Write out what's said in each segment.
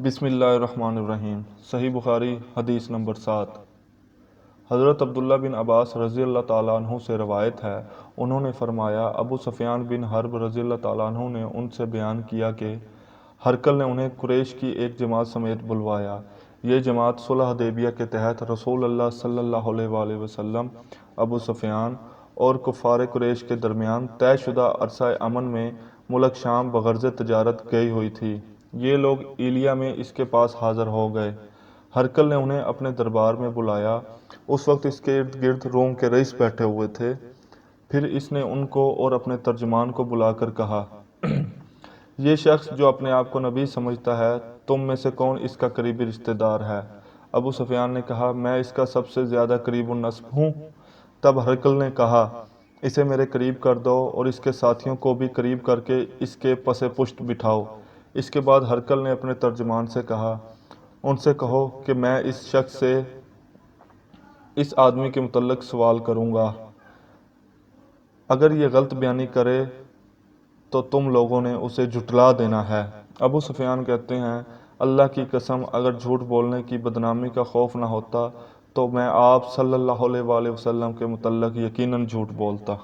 بسم اللہ الرحمن الرحیم۔ صحیح بخاری حدیث نمبر 7۔ حضرت عبداللہ بن عباس رضی اللہ تعالیٰ عنہ سے روایت ہے، انہوں نے فرمایا، ابو سفیان بن حرب رضی اللہ تعالیٰ عنہ نے ان سے بیان کیا کہ ہرقل نے انہیں قریش کی ایک جماعت سمیت بلوایا۔ یہ جماعت صلح حدیبیہ کے تحت رسول اللہ صلی اللہ علیہ وآلہ وسلم، ابو سفیان اور کفار قریش کے درمیان طے شدہ عرصہ امن میں ملک شام بغرض تجارت گئی ہوئی تھی۔ یہ لوگ ایلیا میں اس کے پاس حاضر ہو گئے۔ ہرقل نے انہیں اپنے دربار میں بلایا۔ اس وقت اس کے ارد گرد روم کے رئیس بیٹھے ہوئے تھے۔ پھر اس نے ان کو اور اپنے ترجمان کو بلا کر کہا، یہ شخص جو اپنے آپ کو نبی سمجھتا ہے، تم میں سے کون اس کا قریبی رشتہ دار ہے؟ ابو سفیان نے کہا، میں اس کا سب سے زیادہ قریب النسب ہوں۔ تب ہرقل نے کہا، اسے میرے قریب کر دو اور اس کے ساتھیوں کو بھی قریب کر کے اس کے پس پشت بٹھاؤ۔ اس کے بعد ہرقل نے اپنے ترجمان سے کہا، ان سے کہو کہ میں اس شخص سے اس آدمی کے متعلق سوال کروں گا۔ اگر یہ غلط بیانی کرے تو تم لوگوں نے اسے جھٹلا دینا ہے۔ ابو سفیان کہتے ہیں، اللہ کی قسم، اگر جھوٹ بولنے کی بدنامی کا خوف نہ ہوتا تو میں آپ صلی اللہ علیہ وآلہ وسلم کے متعلق یقیناً جھوٹ بولتا۔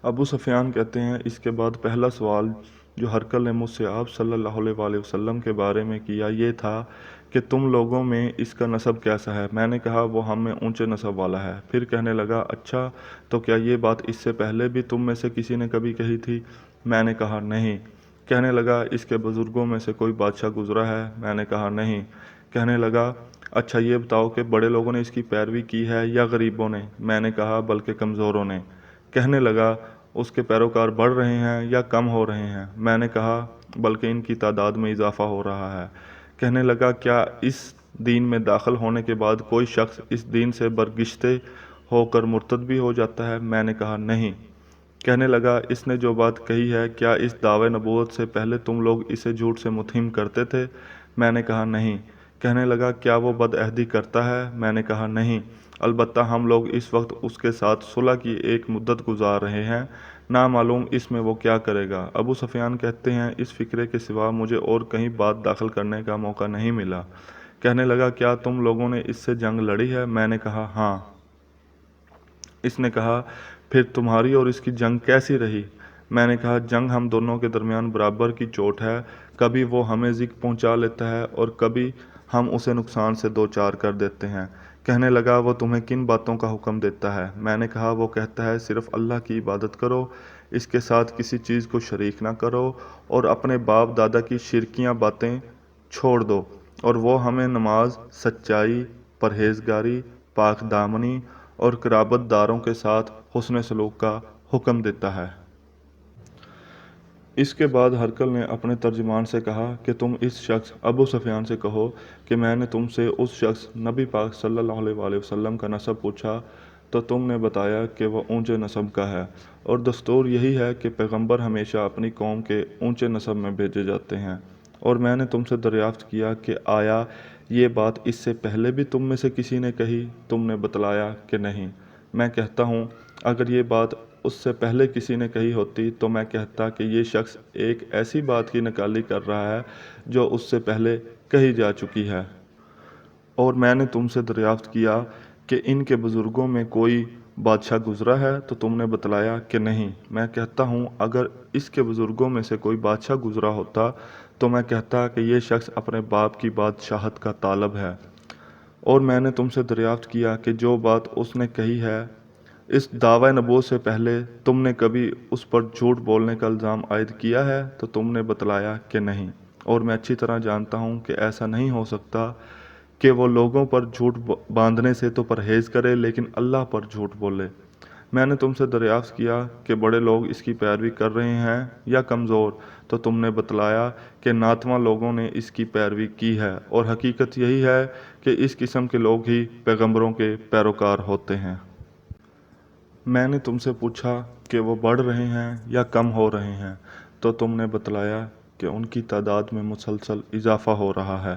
ابو سفیان کہتے ہیں، اس کے بعد پہلا سوال جو ہرقل نے مجھ سے آپ صلی اللہ علیہ وآلہ وسلم کے بارے میں کیا یہ تھا کہ تم لوگوں میں اس کا نسب کیسا ہے؟ میں نے کہا، وہ ہم میں اونچے نسب والا ہے۔ پھر کہنے لگا، اچھا تو کیا یہ بات اس سے پہلے بھی تم میں سے کسی نے کبھی کہی تھی؟ میں نے کہا، نہیں۔ کہنے لگا، اس کے بزرگوں میں سے کوئی بادشاہ گزرا ہے؟ میں نے کہا، نہیں۔ کہنے لگا، اچھا یہ بتاؤ کہ بڑے لوگوں نے اس کی پیروی کی ہے یا غریبوں نے؟ میں نے کہا، بلکہ کمزوروں نے۔ کہنے لگا، اس کے پیروکار بڑھ رہے ہیں یا کم ہو رہے ہیں؟ میں نے کہا، بلکہ ان کی تعداد میں اضافہ ہو رہا ہے۔ کہنے لگا، کیا اس دین میں داخل ہونے کے بعد کوئی شخص اس دین سے برگشتے ہو کر مرتد بھی ہو جاتا ہے؟ میں نے کہا، نہیں۔ کہنے لگا، اس نے جو بات کہی ہے، کیا اس دعوے نبوت سے پہلے تم لوگ اسے جھوٹ سے متہم کرتے تھے؟ میں نے کہا، نہیں۔ کہنے لگا، کیا وہ بد عہدی کرتا ہے؟ میں نے کہا، نہیں۔ البتہ ہم لوگ اس وقت اس کے ساتھ صلح کی ایک مدت گزار رہے ہیں، نامعلوم اس میں وہ کیا کرے گا۔ ابو سفیان کہتے ہیں، اس فکرے کے سوا مجھے اور کہیں بات داخل کرنے کا موقع نہیں ملا۔ کہنے لگا، کیا تم لوگوں نے اس سے جنگ لڑی ہے؟ میں نے کہا، ہاں۔ اس نے کہا، پھر تمہاری اور اس کی جنگ کیسی رہی؟ میں نے کہا، جنگ ہم دونوں کے درمیان برابر کی چوٹ ہے، کبھی وہ ہمیں ضک پہنچا لیتا ہے اور کبھی ہم اسے نقصان سے دوچار کر دیتے ہیں۔ کہنے لگا، وہ تمہیں کن باتوں کا حکم دیتا ہے؟ میں نے کہا، وہ کہتا ہے، صرف اللہ کی عبادت کرو، اس کے ساتھ کسی چیز کو شریک نہ کرو اور اپنے باپ دادا کی شرکیاں باتیں چھوڑ دو، اور وہ ہمیں نماز، سچائی، پرہیزگاری، پاک دامنی اور قرابت داروں کے ساتھ حسن سلوک کا حکم دیتا ہے۔ اس کے بعد ہرقل نے اپنے ترجمان سے کہا کہ تم اس شخص ابو سفیان سے کہو کہ میں نے تم سے اس شخص نبی پاک صلی اللہ علیہ وآلہ وسلم کا نسب پوچھا تو تم نے بتایا کہ وہ اونچے نسب کا ہے، اور دستور یہی ہے کہ پیغمبر ہمیشہ اپنی قوم کے اونچے نسب میں بھیجے جاتے ہیں۔ اور میں نے تم سے دریافت کیا کہ آیا یہ بات اس سے پہلے بھی تم میں سے کسی نے کہی؟ تم نے بتلایا کہ نہیں۔ میں کہتا ہوں، اگر یہ بات اس سے پہلے کسی نے کہی ہوتی تو میں کہتا کہ یہ شخص ایک ایسی بات کی نقالی کر رہا ہے جو اس سے پہلے کہی جا چکی ہے۔ اور میں نے تم سے دریافت کیا کہ ان کے بزرگوں میں کوئی بادشاہ گزرا ہے تو تم نے بتلایا کہ نہیں۔ میں کہتا ہوں، اگر اس کے بزرگوں میں سے کوئی بادشاہ گزرا ہوتا تو میں کہتا کہ یہ شخص اپنے باپ کی بادشاہت کا طالب ہے۔ اور میں نے تم سے دریافت کیا کہ جو بات اس نے کہی ہے، اس دعوی نبوت سے پہلے تم نے کبھی اس پر جھوٹ بولنے کا الزام عائد کیا ہے؟ تو تم نے بتلایا کہ نہیں۔ اور میں اچھی طرح جانتا ہوں کہ ایسا نہیں ہو سکتا کہ وہ لوگوں پر جھوٹ باندھنے سے تو پرہیز کرے لیکن اللہ پر جھوٹ بولے۔ میں نے تم سے دریافت کیا کہ بڑے لوگ اس کی پیروی کر رہے ہیں یا کمزور؟ تو تم نے بتلایا کہ ناتواں لوگوں نے اس کی پیروی کی ہے، اور حقیقت یہی ہے کہ اس قسم کے لوگ ہی پیغمبروں کے پیروکار ہوتے ہیں۔ میں نے تم سے پوچھا کہ وہ بڑھ رہے ہیں یا کم ہو رہے ہیں، تو تم نے بتلایا کہ ان کی تعداد میں مسلسل اضافہ ہو رہا ہے۔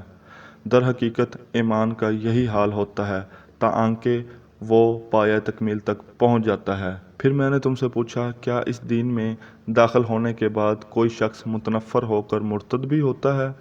در حقیقت ایمان کا یہی حال ہوتا ہے تاکہ وہ پایہ تکمیل تک پہنچ جاتا ہے۔ پھر میں نے تم سے پوچھا، کیا اس دین میں داخل ہونے کے بعد کوئی شخص متنفر ہو کر مرتد بھی ہوتا ہے؟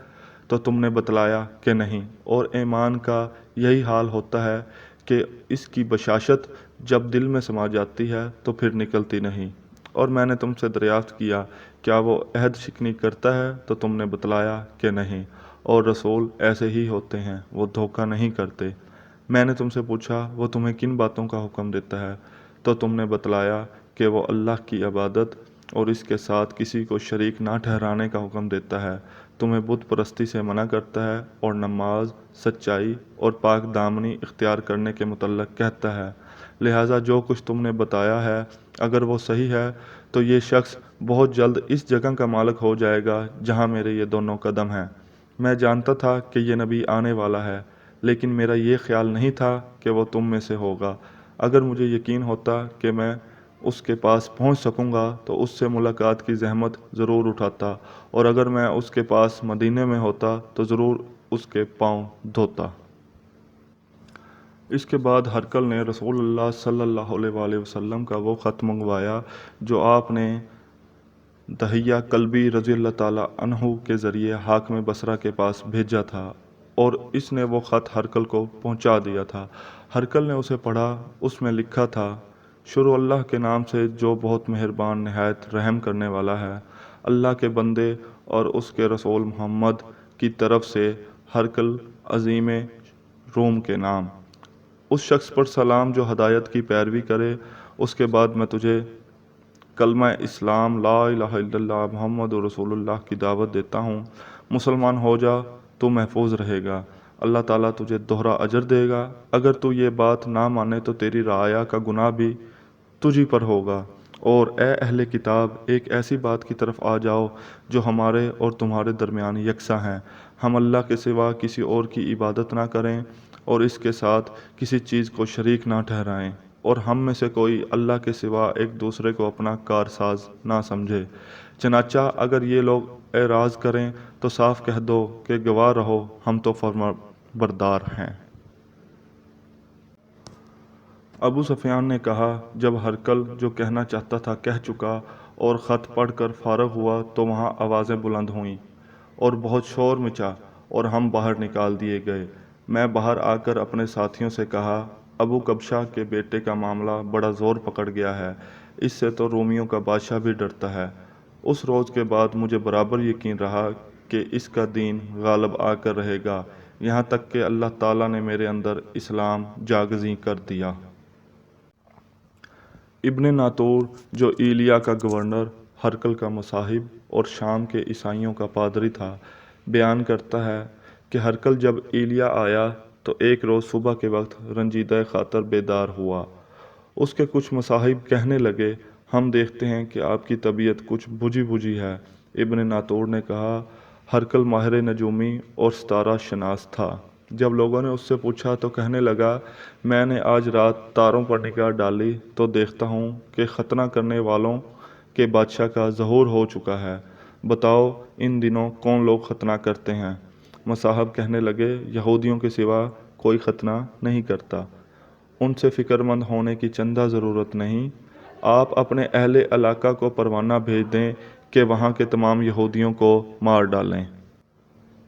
تو تم نے بتلایا کہ نہیں، اور ایمان کا یہی حال ہوتا ہے کہ اس کی بشاشت جب دل میں سما جاتی ہے تو پھر نکلتی نہیں۔ اور میں نے تم سے دریافت کیا کیا وہ عہد شکنی کرتا ہے تو تم نے بتلایا کہ نہیں، اور رسول ایسے ہی ہوتے ہیں، وہ دھوکہ نہیں کرتے۔ میں نے تم سے پوچھا وہ تمہیں کن باتوں کا حکم دیتا ہے تو تم نے بتلایا کہ وہ اللہ کی عبادت اور اس کے ساتھ کسی کو شریک نہ ٹھہرانے کا حکم دیتا ہے، تمہیں بت پرستی سے منع کرتا ہے، اور نماز، سچائی اور پاک دامنی اختیار کرنے کے متعلق کہتا ہے۔ لہٰذا جو کچھ تم نے بتایا ہے اگر وہ صحیح ہے تو یہ شخص بہت جلد اس جگہ کا مالک ہو جائے گا جہاں میرے یہ دونوں قدم ہیں۔ میں جانتا تھا کہ یہ نبی آنے والا ہے، لیکن میرا یہ خیال نہیں تھا کہ وہ تم میں سے ہوگا۔ اگر مجھے یقین ہوتا کہ میں اس کے پاس پہنچ سکوں گا تو اس سے ملاقات کی زحمت ضرور اٹھاتا، اور اگر میں اس کے پاس مدینے میں ہوتا تو ضرور اس کے پاؤں دھوتا۔ اس کے بعد ہرقل نے رسول اللہ صلی اللہ علیہ وآلہ وسلم کا وہ خط منگوایا جو آپ نے دحیہ کلبی رضی اللہ تعالیٰ عنہ کے ذریعے حاکم بصرہ کے پاس بھیجا تھا، اور اس نے وہ خط ہرقل کو پہنچا دیا تھا۔ ہرقل نے اسے پڑھا۔ اس میں لکھا تھا: شروع اللہ کے نام سے جو بہت مہربان نہایت رحم کرنے والا ہے۔ اللہ کے بندے اور اس کے رسول محمد کی طرف سے ہرقل عظیم روم کے نام، اس شخص پر سلام جو ہدایت کی پیروی کرے۔ اس کے بعد میں تجھے کلمہ اسلام لا الہ الا اللہ محمد رسول اللہ کی دعوت دیتا ہوں۔ مسلمان ہو جا تو محفوظ رہے گا، اللہ تعالیٰ تجھے دوہرا اجر دے گا۔ اگر تو یہ بات نہ مانے تو تیری رعایا کا گناہ بھی تجھی پر ہوگا۔ اور اے اہل کتاب، ایک ایسی بات کی طرف آ جاؤ جو ہمارے اور تمہارے درمیان یکساں ہے۔ ہم اللہ کے سوا کسی اور کی عبادت نہ کریں اور اس کے ساتھ کسی چیز کو شریک نہ ٹھہرائیں، اور ہم میں سے کوئی اللہ کے سوا ایک دوسرے کو اپنا کارساز نہ سمجھے۔ چنانچہ اگر یہ لوگ اعراض کریں تو صاف کہہ دو کہ گواہ رہو ہم تو فرمانبردار ہیں۔ ابو سفیان نے کہا جب ہرقل جو کہنا چاہتا تھا کہہ چکا اور خط پڑھ کر فارغ ہوا تو وہاں آوازیں بلند ہوئیں اور بہت شور مچا، اور ہم باہر نکال دیے گئے۔ میں باہر آ کر اپنے ساتھیوں سے کہا: ابو کبشہ کے بیٹے کا معاملہ بڑا زور پکڑ گیا ہے، اس سے تو رومیوں کا بادشاہ بھی ڈرتا ہے۔ اس روز کے بعد مجھے برابر یقین رہا کہ اس کا دین غالب آ کر رہے گا، یہاں تک کہ اللہ تعالیٰ نے میرے اندر اسلام جاگزیں کر دیا۔ ابن ناطور جو ایلیا کا گورنر، ہرقل کا مصاحب اور شام کے عیسائیوں کا پادری تھا، بیان کرتا ہے کہ ہرقل جب ایلیا آیا تو ایک روز صبح کے وقت رنجیدہ خاطر بیدار ہوا۔ اس کے کچھ مصاحب کہنے لگے: ہم دیکھتے ہیں کہ آپ کی طبیعت کچھ بجھی بجھی ہے۔ ابن ناطور نے کہا: ہرقل ماہر نجومی اور ستارہ شناس تھا۔ جب لوگوں نے اس سے پوچھا تو کہنے لگا: میں نے آج رات تاروں پر نگاہ ڈالی تو دیکھتا ہوں کہ ختنہ کرنے والوں کے بادشاہ کا ظہور ہو چکا ہے۔ بتاؤ ان دنوں کون لوگ ختنہ کرتے ہیں؟ مصاحب کہنے لگے: یہودیوں کے سوا کوئی ختنہ نہیں کرتا۔ ان سے فکر مند ہونے کی چندہ ضرورت نہیں، آپ اپنے اہل علاقہ کو پروانہ بھیج دیں کہ وہاں کے تمام یہودیوں کو مار ڈالیں۔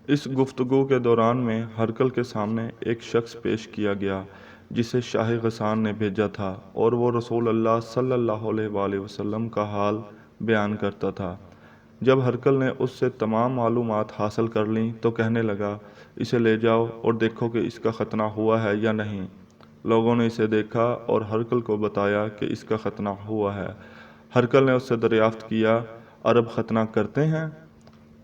اس گفتگو کے دوران میں ہرقل کے سامنے ایک شخص پیش کیا گیا جسے شاہ غسان نے بھیجا تھا، اور وہ رسول اللہ صلی اللہ علیہ وآلہ وسلم کا حال بیان کرتا تھا۔ جب ہرقل نے اس سے تمام معلومات حاصل کر لیں تو کہنے لگا: اسے لے جاؤ اور دیکھو کہ اس کا ختنہ ہوا ہے یا نہیں۔ لوگوں نے اسے دیکھا اور ہرقل کو بتایا کہ اس کا ختنہ ہوا ہے۔ ہرقل نے اس سے دریافت کیا: عرب ختنہ کرتے ہیں؟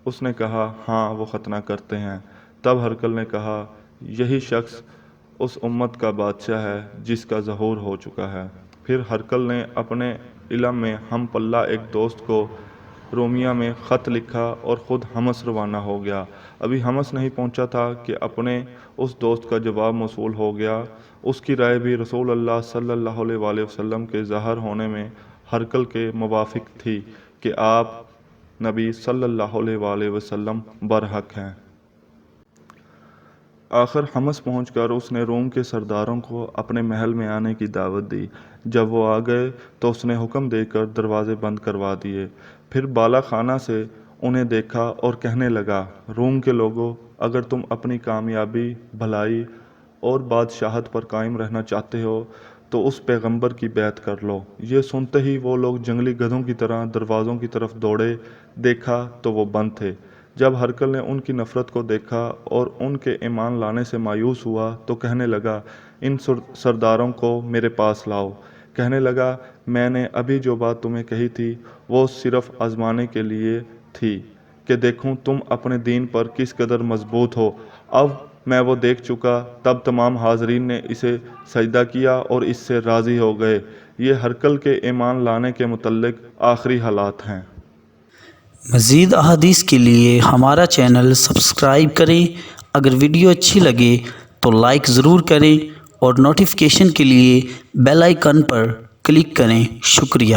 اس نے کہا: ہاں وہ ختنہ کرتے ہیں۔ تب ہرقل نے کہا: یہی شخص اس امت کا بادشاہ ہے جس کا ظہور ہو چکا ہے۔ پھر ہرقل نے اپنے علم میں ہم پلہ ایک دوست کو رومیہ میں خط لکھا اور خود حمص روانہ ہو گیا۔ ابھی حمص نہیں پہنچا تھا کہ اپنے اس دوست کا جواب موصول ہو گیا۔ اس کی رائے بھی رسول اللہ صلی اللہ علیہ وآلہ وسلم کے ظاہر ہونے میں ہرقل کے موافق تھی کہ آپ نبی صلی اللہ علیہ وآلہ وسلم برحق ہیں۔ آخر حمص پہنچ کر اس نے روم کے سرداروں کو اپنے محل میں آنے کی دعوت دی۔ جب وہ آ گئے تو اس نے حکم دے کر دروازے بند کروا دیے۔ پھر بالا خانہ سے انہیں دیکھا اور کہنے لگا: روم کے لوگوں، اگر تم اپنی کامیابی، بھلائی اور بادشاہت پر قائم رہنا چاہتے ہو تو اس پیغمبر کی بیعت کر لو۔ یہ سنتے ہی وہ لوگ جنگلی گدھوں کی طرح دروازوں کی طرف دوڑے، دیکھا تو وہ بند تھے۔ جب ہرقل نے ان کی نفرت کو دیکھا اور ان کے ایمان لانے سے مایوس ہوا تو کہنے لگا، ان سرداروں کو میرے پاس لاؤ۔ کہنے لگا، میں نے ابھی جو بات تمہیں کہی تھی وہ صرف آزمانے کے لیے تھی کہ دیکھوں تم اپنے دین پر کس قدر مضبوط ہو۔ اب میں وہ دیکھ چکا۔ تب تمام حاضرین نے اسے سجدہ کیا اور اس سے راضی ہو گئے۔ یہ ہرقل کے ایمان لانے کے متعلق آخری حالات ہیں۔ مزید احادیث کے لیے ہمارا چینل سبسکرائب کریں۔ اگر ویڈیو اچھی لگے تو لائک ضرور کریں اور نوٹیفیکیشن کے لیے بیل آئیکن پر کلک کریں۔ شکریہ۔